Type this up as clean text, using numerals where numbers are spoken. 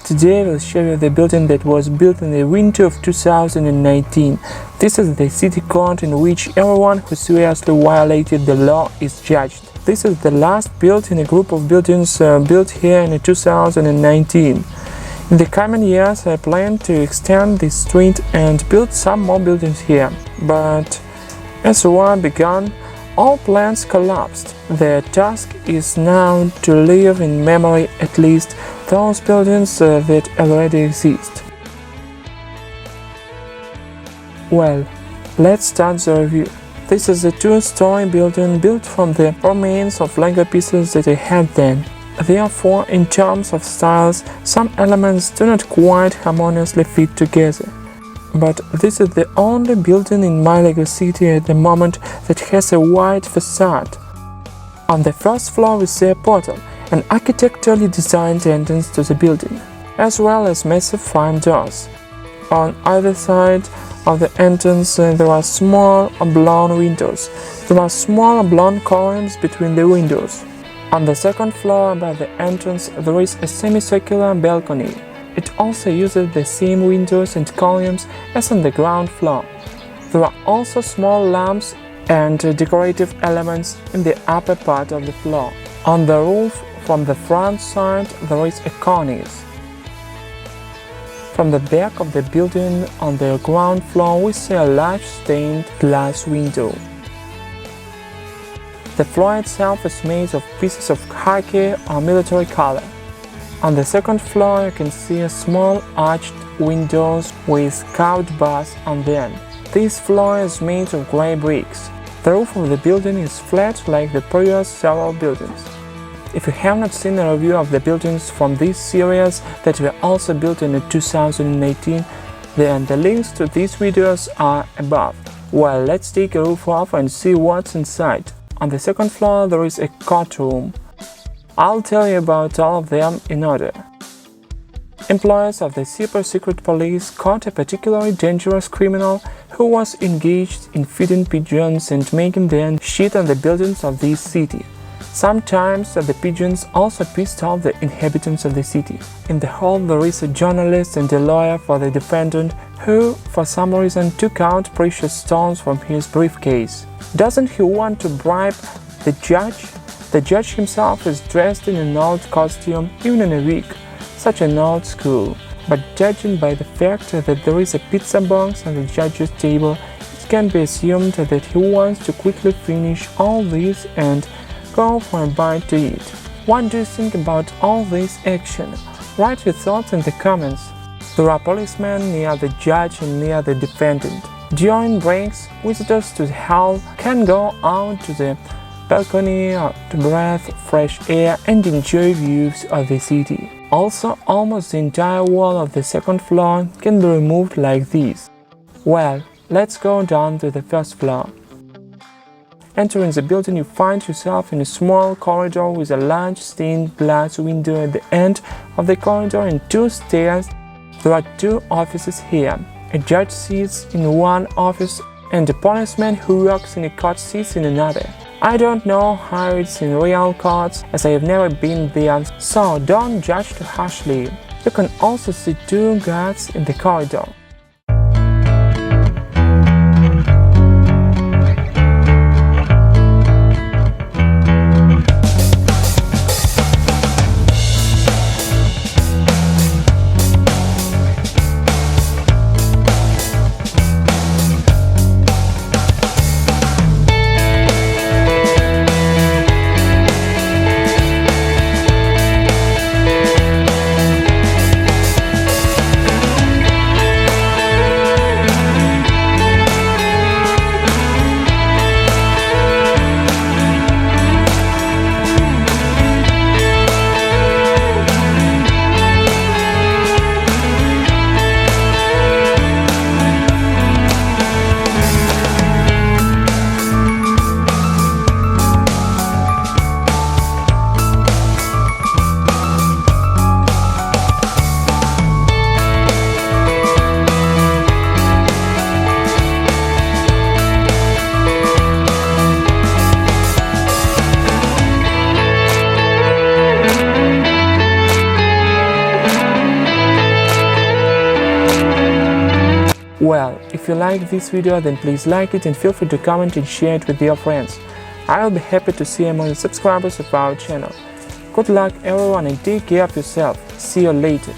Today we'll show you the building that was built in the winter of 2019. This is the city court in which everyone who seriously violated the law is judged. This is the last built in a group of buildings built here in 2019. In the coming years I plan to extend this street and build some more buildings here, but as the war began, all plans collapsed. The task is now to leave in memory at least those buildings that already exist. Well, let's start the review. This is a two-story building built from the remains of Lego pieces that I had then. Therefore, in terms of styles, some elements do not quite harmoniously fit together. But this is the only building in my Lego city at the moment that has a wide facade. On the first floor we see a portal, an architecturally designed entrance to the building, as well as massive frame doors. On either side of the entrance there are small oblong windows. There are small oblong columns between the windows. On the second floor above the entrance there is a semicircular balcony. It also uses the same windows and columns as on the ground floor. There are also small lamps and decorative elements in the upper part of the floor. On the roof from the front side there is a cornice. From the back of the building on the ground floor we see a large stained glass window. The floor itself is made of pieces of khaki or military color. On the second floor you can see small arched windows with carved bars on them. This floor is made of grey bricks. The roof of the building is flat like the previous several buildings. If you have not seen a review of the buildings from this series that were also built in 2018, then the links to these videos are above. Well, let's take a roof off and see what's inside. On the second floor there is a courtroom. I'll tell you about all of them in order. Employees of the super secret police caught a particularly dangerous criminal who was engaged in feeding pigeons and making them shit on the buildings of this city. Sometimes the pigeons also pissed off the inhabitants of the city. In the hall there is a journalist and a lawyer for the defendant who, for some reason, took out precious stones from his briefcase. Doesn't he want to bribe the judge? The judge himself is dressed in an old costume, even in a wig, such an old school. But judging by the fact that there is a pizza box on the judge's table, it can be assumed that he wants to quickly finish all this and go for a bite to eat. What do you think about all this action? Write your thoughts in the comments. There are policemen near the judge and near the defendant. During breaks, visitors to the hall can go out to the balcony to breathe fresh air and enjoy views of the city. Also, almost the entire wall of the second floor can be removed like this. Well, let's go down to the first floor. Entering the building, you find yourself in a small corridor with a large stained glass window at the end of the corridor and two stairs. There are two offices here. A judge sits in one office and a policeman who works in a court sits in another. I don't know how it's in real courts, as I have never been there, so don't judge too harshly. You can also see two guards in the corridor. Well, if you like this video, then please like it and feel free to comment and share it with your friends. I'll be happy to see more subscribers of our channel. Good luck everyone and take care of yourself. See you later.